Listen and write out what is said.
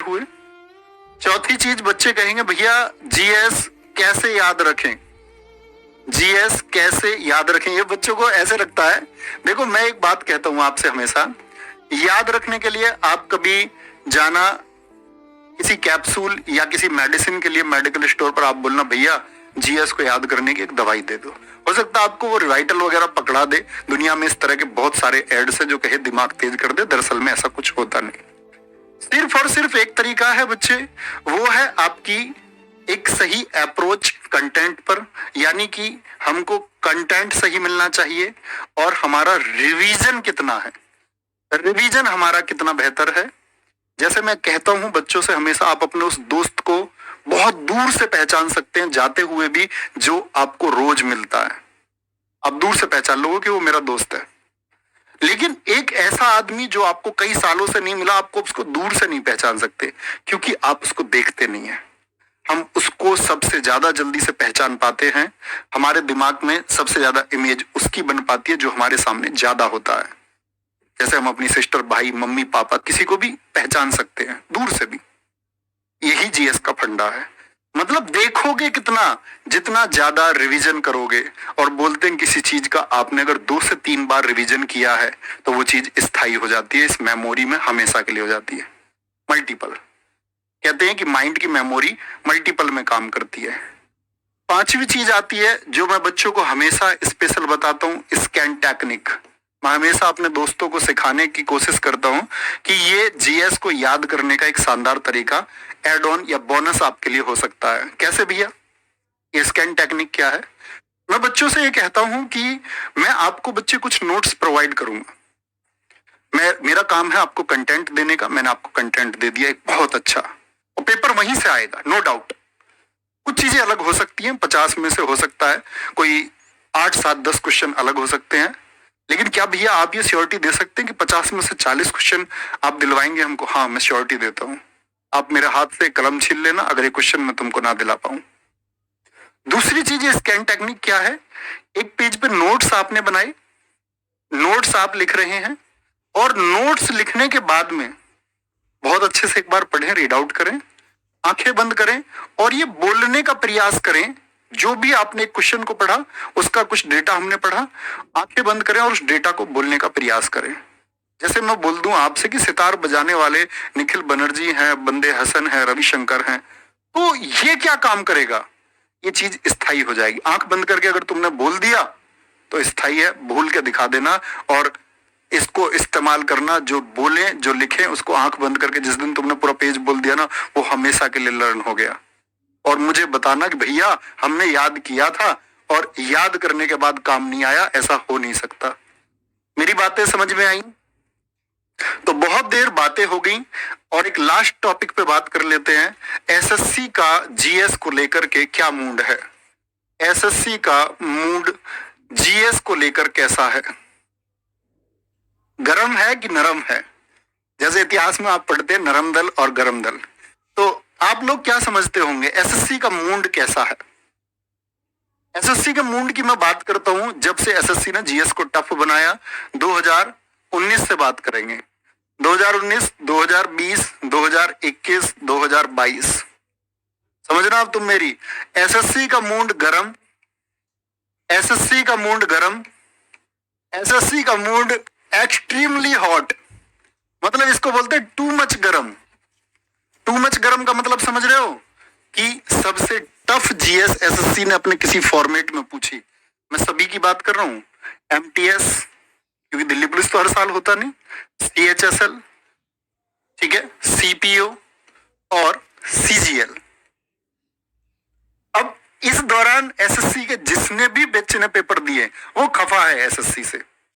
हुए। चौथी चीज बच्चे कहेंगे भैया जीएस कैसे याद रखें, जीएस कैसे याद रखें। ये बच्चों को ऐसे लगता है। देखो मैं एक बात कहता हूं आपसे हमेशा, याद रखने के लिए आप कभी जाना किसी कैप्सूल या किसी मेडिसिन के लिए मेडिकल स्टोर पर, आप बोलना भैया जीएस को याद करने की एक दवाई दे दो। हो सकता है आपको वो रिवाइटल वगैरह पकड़ा दे। दुनिया में इस तरह के बहुत सारे एड्स है जो कहे दिमाग तेज कर दे, दरअसल में ऐसा कुछ होता नहीं। सिर्फ और सिर्फ एक तरीका है बच्चे, वो है आपकी एक सही अप्रोच कंटेंट पर, यानी कि हमको कंटेंट सही मिलना चाहिए और हमारा रिवीजन कितना है, रिवीजन हमारा कितना बेहतर है। जैसे मैं कहता हूं बच्चों से हमेशा, आप अपने उस दोस्त को बहुत दूर से पहचान सकते हैं जाते हुए भी, जो आपको रोज मिलता है। आप दूर से पहचान लोगे कि वो मेरा दोस्त है। लेकिन एक ऐसा आदमी जो आपको कई सालों से नहीं मिला, आपको उसको दूर से नहीं पहचान सकते क्योंकि आप उसको देखते नहीं है। हम उसको सबसे ज्यादा जल्दी से पहचान पाते हैं, हमारे दिमाग में सबसे ज्यादा इमेज उसकी बन पाती है जो हमारे सामने ज्यादा होता है। जैसे हम अपनी सिस्टर, भाई, मम्मी, पापा, किसी को भी पहचान सकते हैं दूर से भी। यही जीएस का फंडा है। मतलब देखोगे कितना, जितना ज्यादा रिवीजन करोगे, और बोलते हैं किसी चीज का आपने अगर 2 से 3 बार रिवीजन किया है तो वो चीज स्थायी हो जाती है, इस मेमोरी में हमेशा के लिए हो जाती है। मल्टीपल कहते हैं कि माइंड की मेमोरी मल्टीपल में काम करती है। पांचवी चीज आती है जो मैं बच्चों को हमेशा स्पेशल बताता हूँ, स्कैन टेक्निक। मैं हमेशा अपने दोस्तों को सिखाने की कोशिश करता हूं कि ये जीएस को याद करने का एक शानदार तरीका, एड ऑन या बोनस आपके लिए हो सकता है। कैसे भैया? ये स्कैन टेक्निक क्या है? मैं बच्चों से ये कहता हूं कि मैं आपको बच्चे कुछ नोट्स प्रोवाइड करूंगा। मेरा काम है आपको कंटेंट देने का। मैंने आपको कंटेंट दे दिया एक बहुत अच्छा, और पेपर वहीं से आएगा, नो डाउट। कुछ चीजें अलग हो सकती हैं, 50 में से हो सकता है कोई 8, 7, 10 क्वेश्चन अलग हो सकते हैं। लेकिन क्या भैया आप ये श्योरिटी दे सकते हैं कि 50 में से 40 क्वेश्चन आप दिलवाएंगे हमको? हाँ, मैं श्योरिटी देता हूं। आप मेरे हाथ से कलम छीन लेना अगर ये क्वेश्चन मैं तुमको ना दिला पाऊं। दूसरी चीज, ये स्कैन टेक्निक क्या है? एक पेज पे नोट्स आपने बनाए, नोट्स आप लिख रहे हैं, और नोट्स लिखने के बाद में बहुत अच्छे से एक बार पढ़ें, रीड आउट करें, आंखें बंद करें और ये बोलने का प्रयास करें। जो भी आपने क्वेश्चन को पढ़ा उसका कुछ डेटा हमने पढ़ा, आंखें बंद करें और उस डेटा को बोलने का प्रयास करें। जैसे मैं बोल दूं आपसे कि सितार बजाने वाले निखिल बनर्जी हैं, बंदे हसन हैं, रविशंकर हैं, तो ये क्या काम करेगा? ये चीज स्थायी हो जाएगी। आंख बंद करके अगर तुमने बोल दिया तो स्थायी है, भूल के दिखा देना और इसको इस्तेमाल करना। जो बोले जो लिखे उसको आंख बंद करके जिस दिन तुमने पूरा पेज बोल दिया ना, वो हमेशा के लिए लर्न हो गया। और मुझे बताना कि भैया हमने याद किया था और याद करने के बाद काम नहीं आया, ऐसा हो नहीं सकता। मेरी बातें समझ में आई? तो बहुत देर बातें हो गई और एक लास्ट टॉपिक पे बात कर लेते हैं। एसएससी का जीएस को लेकर के क्या मूड है? एसएससी का मूड जीएस को लेकर कैसा है? गरम है कि नरम है? जैसे इतिहास में आप पढ़ते हैं नरम दल और गरम दल, तो आप लोग क्या समझते होंगे एसएससी का मूड कैसा है? एसएससी के मूड की मैं बात करता हूं जब से एसएससी ने जीएस को टफ बनाया। 2019 से बात करेंगे, 2019, 2020, 2021, 2022। समझना अब तुम मेरी। एसएससी का मूड गरम, एसएससी का मूड गरम, एसएससी का मूड एक्सट्रीमली हॉट। मतलब इसको बोलते हैं टू मच गरम। टू मच गरम का मतलब समझ रहे हो कि सबसे टफ जीएस एसएससी ने अपने किसी फॉर्मेट में पूछी। मैं सभी की बात कर रहा हूं, एमटीएस क्योंकि दिल्ली पुलिस तो हर साल होता नहीं, सीएचएसएल, ठीक है, सीपीओ और सीजीएल। अब इस दौरान एसएससी के जिसने भी बच्चे ने पेपर दिए वो खफा है एसएससी से।